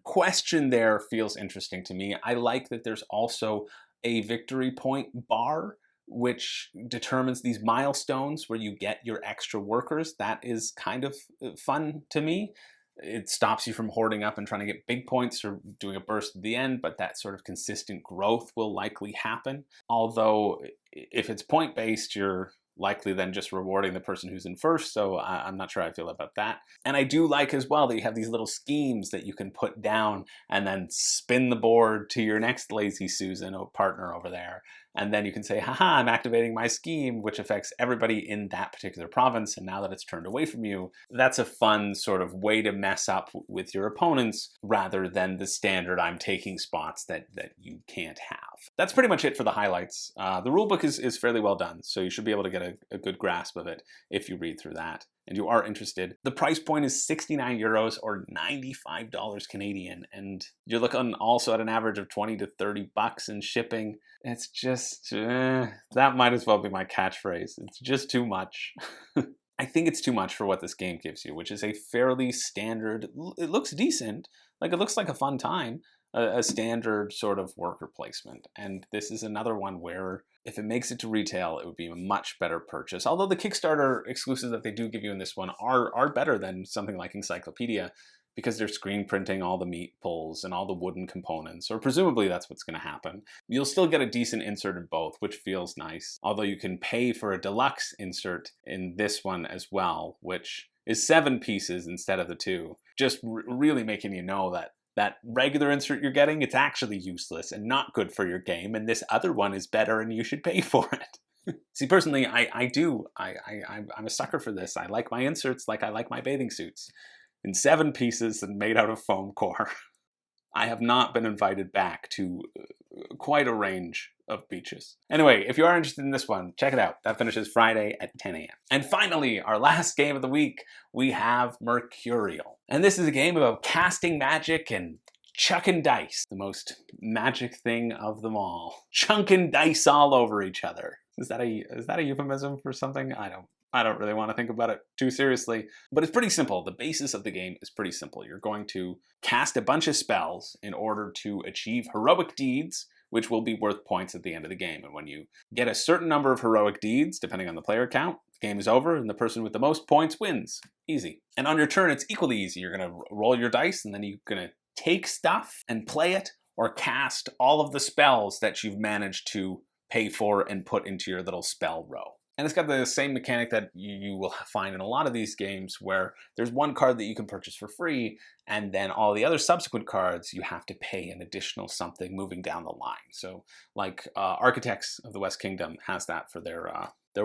question there feels interesting to me. I like that there's also a victory point bar, which determines these milestones where you get your extra workers. That is kind of fun to me. It stops you from hoarding up and trying to get big points or doing a burst at the end, but that sort of consistent growth will likely happen. Although if it's point-based, you're likely than just rewarding the person who's in first, so I'm not sure how I feel about that. And I do like as well that you have these little schemes that you can put down and then spin the board to your next Lazy Susan or partner over there. And then you can say, haha, I'm activating my scheme, which affects everybody in that particular province. And now that it's turned away from you, that's a fun sort of way to mess up with your opponents rather than the standard I'm taking spots that you can't have. That's pretty much it for the highlights. The rulebook is fairly well done, so you should be able to get a good grasp of it if you read through that and you are interested. The price point is 69 euros or $95 Canadian, and you're looking also at an average of 20 to 30 bucks in shipping. It's just, that might as well be my catchphrase. It's just too much. I think it's too much for what this game gives you, which is a fairly standard, it looks decent, like it looks like a fun time, a standard sort of worker placement. And this is another one where if it makes it to retail, it would be a much better purchase. Although the Kickstarter exclusives that they do give you in this one are better than something like Encyclopedia, because they're screen printing all the meat pulls and all the wooden components, or presumably that's what's going to happen. You'll still get a decent insert in both, which feels nice. Although you can pay for a deluxe insert in this one as well, which is 7 pieces instead of the 2. Just really making you know that regular insert you're getting, it's actually useless and not good for your game, and this other one is better and you should pay for it. See, personally, I'm a sucker for this. I like my inserts like I like my bathing suits. In 7 pieces and made out of foam core. I have not been invited back to quite a range of beaches. Anyway, if you are interested in this one, check it out. That finishes Friday at 10 a.m. And finally, our last game of the week, we have Mercurial. And this is a game about casting magic and chucking dice, the most magic thing of them all. Chunking dice all over each other. Is that a euphemism for something? I don't really want to think about it too seriously, but it's pretty simple. The basis of the game is pretty simple. You're going to cast a bunch of spells in order to achieve heroic deeds, which will be worth points at the end of the game. And when you get a certain number of heroic deeds, depending on the player count, the game is over and the person with the most points wins. Easy. And on your turn, it's equally easy. You're going to roll your dice and then you're going to take stuff and play it, or cast all of the spells that you've managed to pay for and put into your little spell row. And it's got the same mechanic that you will find in a lot of these games, where there's one card that you can purchase for free, and then all the other subsequent cards you have to pay an additional something moving down the line. So like Architects of the West Kingdom has that for their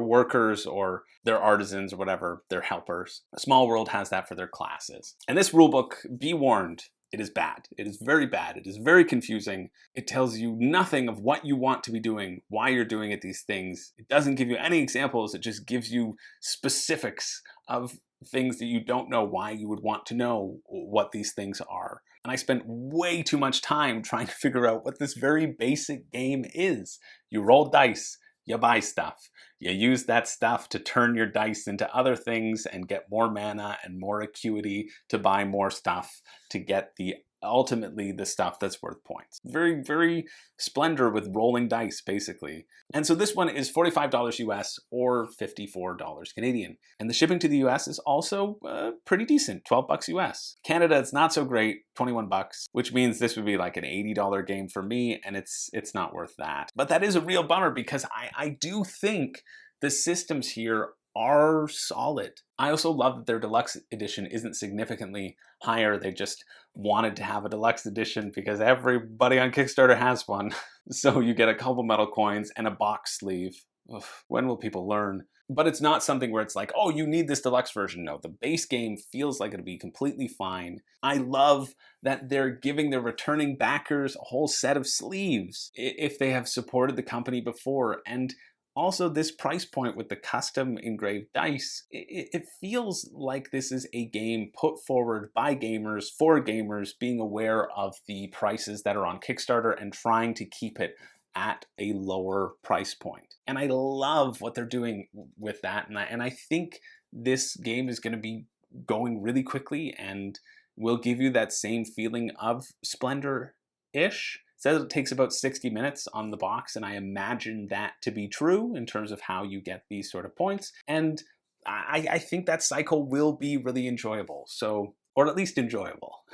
workers or their artisans or whatever, their helpers. Small World has that for their classes. And this rulebook, be warned, it is bad. It is very bad. It is very confusing. It tells you nothing of what you want to be doing, why you're doing it, these things. It doesn't give you any examples. It just gives you specifics of things that you don't know why you would want to know what these things are. And I spent way too much time trying to figure out what this very basic game is. You roll dice. You buy stuff. You use that stuff to turn your dice into other things and get more mana and more acuity to buy more stuff to get ultimately the stuff that's worth points. Very, very Splendor with rolling dice, basically. And so this one is $45 US or $54 Canadian. And the shipping to the US is also pretty decent, 12 bucks US. Canada, it's not so great, 21 bucks, which means this would be like an $80 game for me, and it's not worth that. But that is a real bummer because I do think the systems here are solid. I also love that their deluxe edition isn't significantly higher. They just wanted to have a deluxe edition because everybody on Kickstarter has one. So you get a couple metal coins and a box sleeve. Ugh, when will people learn? But it's not something where it's like, oh, you need this deluxe version. No, the base game feels like it'll be completely fine. I love that they're giving their returning backers a whole set of sleeves if they have supported the company before. And also, this price point with the custom engraved dice, it feels like this is a game put forward by gamers for gamers, being aware of the prices that are on Kickstarter and trying to keep it at a lower price point. And I love what they're doing with that. And I think this game is going to be going really quickly and will give you that same feeling of Splendor-ish. Says it takes about 60 minutes on the box, and I imagine that to be true in terms of how you get these sort of points. And I think that cycle will be really enjoyable. So or at least enjoyable.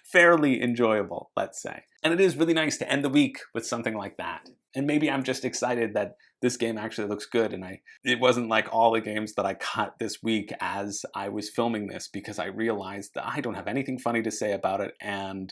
Fairly enjoyable, let's say. And it is really nice to end the week with something like that. And maybe I'm just excited that this game actually looks good, and it wasn't like all the games that I caught this week as I was filming this, because I realized that I don't have anything funny to say about it, and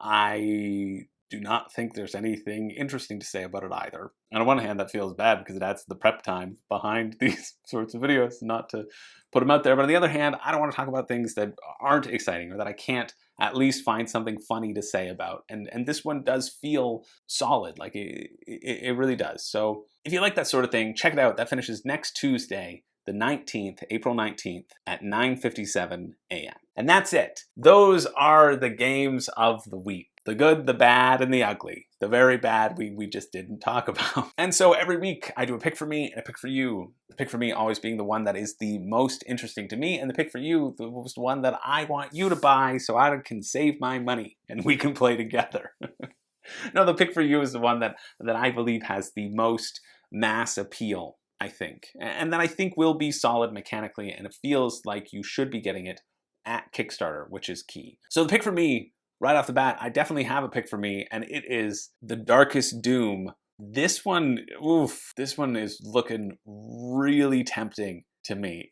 I do not think there's anything interesting to say about it either. And on one hand, that feels bad because it adds to the prep time behind these sorts of videos, not to put them out there. But on the other hand, I don't want to talk about things that aren't exciting or that I can't at least find something funny to say about. And this one does feel solid, like it really does. So if you like that sort of thing, check it out. That finishes next Tuesday, the 19th, April 19th at 9:57 a.m. And that's it. Those are the games of the week. The good, the bad, and the ugly. The very bad we just didn't talk about. And so every week I do a pick for me and a pick for you. The pick for me always being the one that is the most interesting to me, and the pick for you the one that I want you to buy so I can save my money and we can play together. No, the pick for you is the one that I believe has the most mass appeal, I think. And that I think will be solid mechanically, and it feels like you should be getting it at Kickstarter, which is key. So the pick for me, right off the bat, I definitely have a pick for me, and it is The Darkest Doom. This one, this one is looking really tempting to me.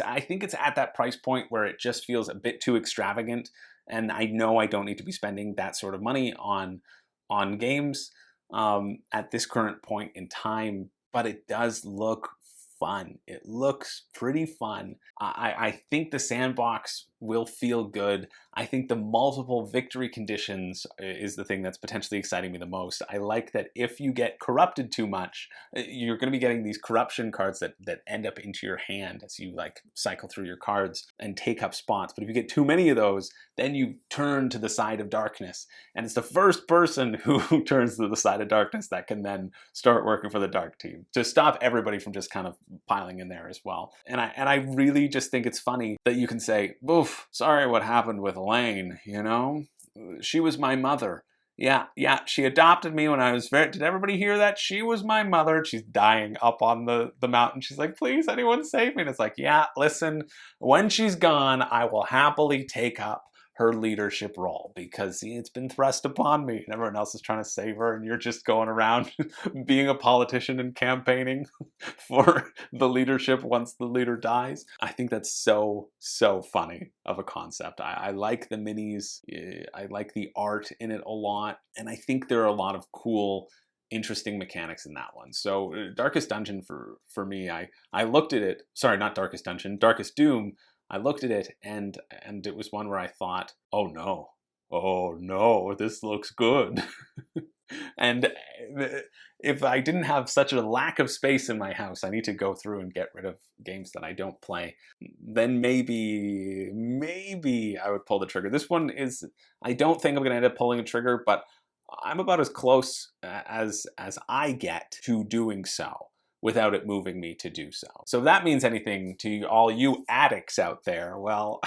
I think it's at that price point where it just feels a bit too extravagant, and I know I don't need to be spending that sort of money on games at this current point in time, but it does look fun. It looks pretty fun. I think the sandbox will feel good. I think the multiple victory conditions is the thing that's potentially exciting me the most. I like that if you get corrupted too much, you're going to be getting these corruption cards that end up into your hand as you like cycle through your cards and take up spots. But if you get too many of those, then you turn to the side of darkness. And it's the first person who turns to the side of darkness that can then start working for the dark team to stop everybody from just kind of piling in there as well. And I really just think it's funny that you can say, oof, sorry what happened with Elaine, you know? She was my mother. Yeah, she adopted me when I was did everybody hear that? She was my mother. She's dying up on the mountain. She's like, please, anyone save me. And it's like, yeah, listen, when she's gone, I will happily take up her leadership role because it's been thrust upon me and everyone else is trying to save her and you're just going around being a politician and campaigning for the leadership once the leader dies. I think that's so funny of a concept. I like the minis. I like the art in it a lot. And I think there are a lot of cool, interesting mechanics in that one. So Darkest Dungeon for me, I looked at it, sorry, not Darkest Dungeon, Darkest Doom. I looked at it and it was one where I thought, oh no, this looks good. And if I didn't have such a lack of space in my house, I need to go through and get rid of games that I don't play, then maybe I would pull the trigger. This one is, I don't think I'm going to end up pulling a trigger, but I'm about as close as I get to doing so without it moving me to do so. So if that means anything to all you addicts out there, well,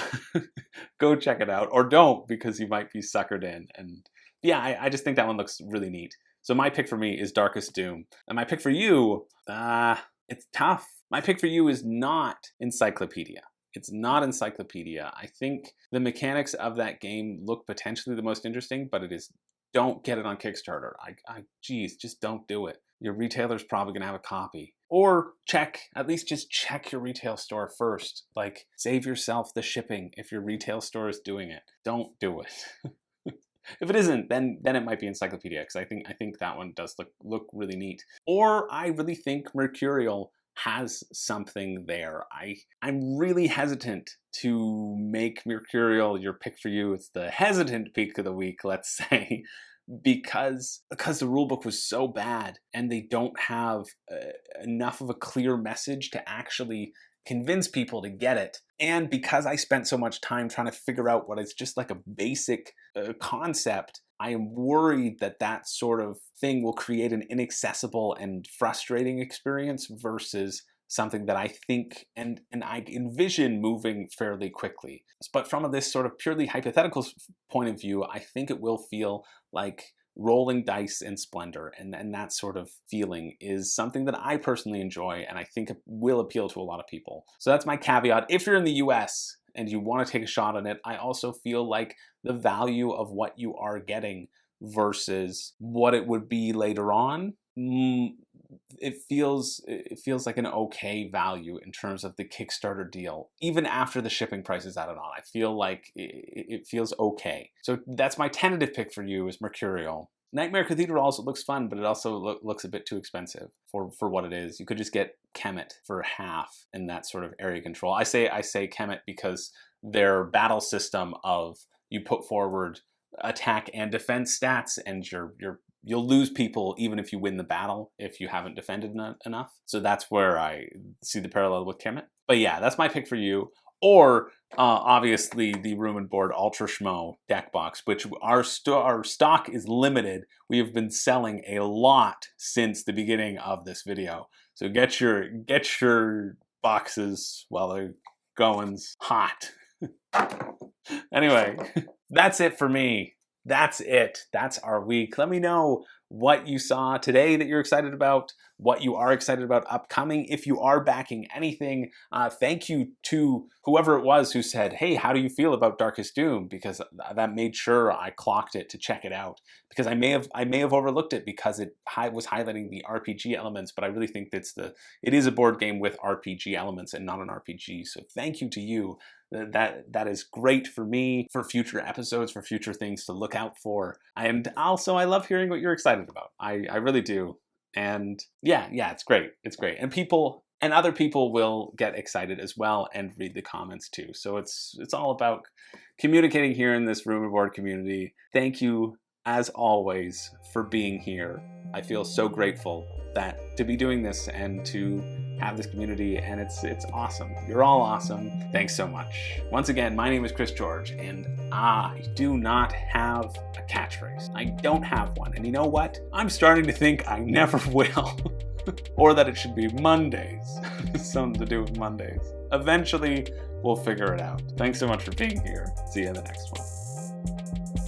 go check it out, or don't, because you might be suckered in. And yeah, I just think that one looks really neat. So my pick for me is Darkest Doom. And my pick for you, it's tough. My pick for you is not Encyclopedia. It's not Encyclopedia. I think the mechanics of that game look potentially the most interesting, but it is, don't get it on Kickstarter. Geez, just don't do it. Your retailer's probably gonna have a copy. Or at least just check your retail store first. Like, save yourself the shipping if your retail store is doing it. Don't do it. If it isn't, then it might be Encyclopedia, because I think that one does look really neat. Or I really think Mercurial has something there. I'm really hesitant to make Mercurial your pick for you. It's the hesitant pick of the week, let's say, because the rulebook was so bad and they don't have enough of a clear message to actually convince people to get it. And because I spent so much time trying to figure out what is just like a basic concept, I am worried that sort of thing will create an inaccessible and frustrating experience versus something that I think and I envision moving fairly quickly. But from this sort of purely hypothetical point of view, I think it will feel like rolling dice in splendor, and that sort of feeling is something that I personally enjoy, and I think it will appeal to a lot of people. So that's my caveat. If you're in the US, and you want to take a shot on it, I also feel like the value of what you are getting versus what it would be later on, it feels like an okay value in terms of the Kickstarter deal. Even after the shipping price is added on, I feel like it feels okay. So that's my tentative pick for you, is Mercurial. Nightmare Cathedral also looks fun, but it also looks a bit too expensive for what it is. You could just get Kemet for half in that sort of area control. I say Kemet because their battle system of you put forward attack and defense stats, and you'll lose people even if you win the battle if you haven't defended enough. So that's where I see the parallel with Kemet. But yeah, that's my pick for you. Or obviously the Room and Board Ultra Schmo deck box, which our stock is limited. We have been selling a lot since the beginning of this video. So get your boxes while they're going hot. Anyway, that's it for me. That's it. That's our week. Let me know what you saw today that you're excited about, what you are excited about upcoming. If you are backing anything, thank you to whoever it was who said, hey, how do you feel about Darkest Doom? Because that made sure I clocked it to check it out. Because I may have overlooked it because it was highlighting the RPG elements, but I really think it is a board game with RPG elements and not an RPG. So thank you to you. That is great for me, for future episodes, for future things to look out for. And also, I love hearing what you're excited about. I really do. And yeah, it's great. It's great. And other people will get excited as well and read the comments too. So it's all about communicating here in this Room and Board community. Thank you, as always, for being here. I feel so grateful to be doing this and to have this community, and it's awesome. You're all awesome. Thanks so much. Once again, my name is Chris George, and I do not have a catchphrase. I don't have one. And you know what? I'm starting to think I never will. Or that it should be Mondays. Something to do with Mondays. Eventually, we'll figure it out. Thanks so much for being here. See you in the next one.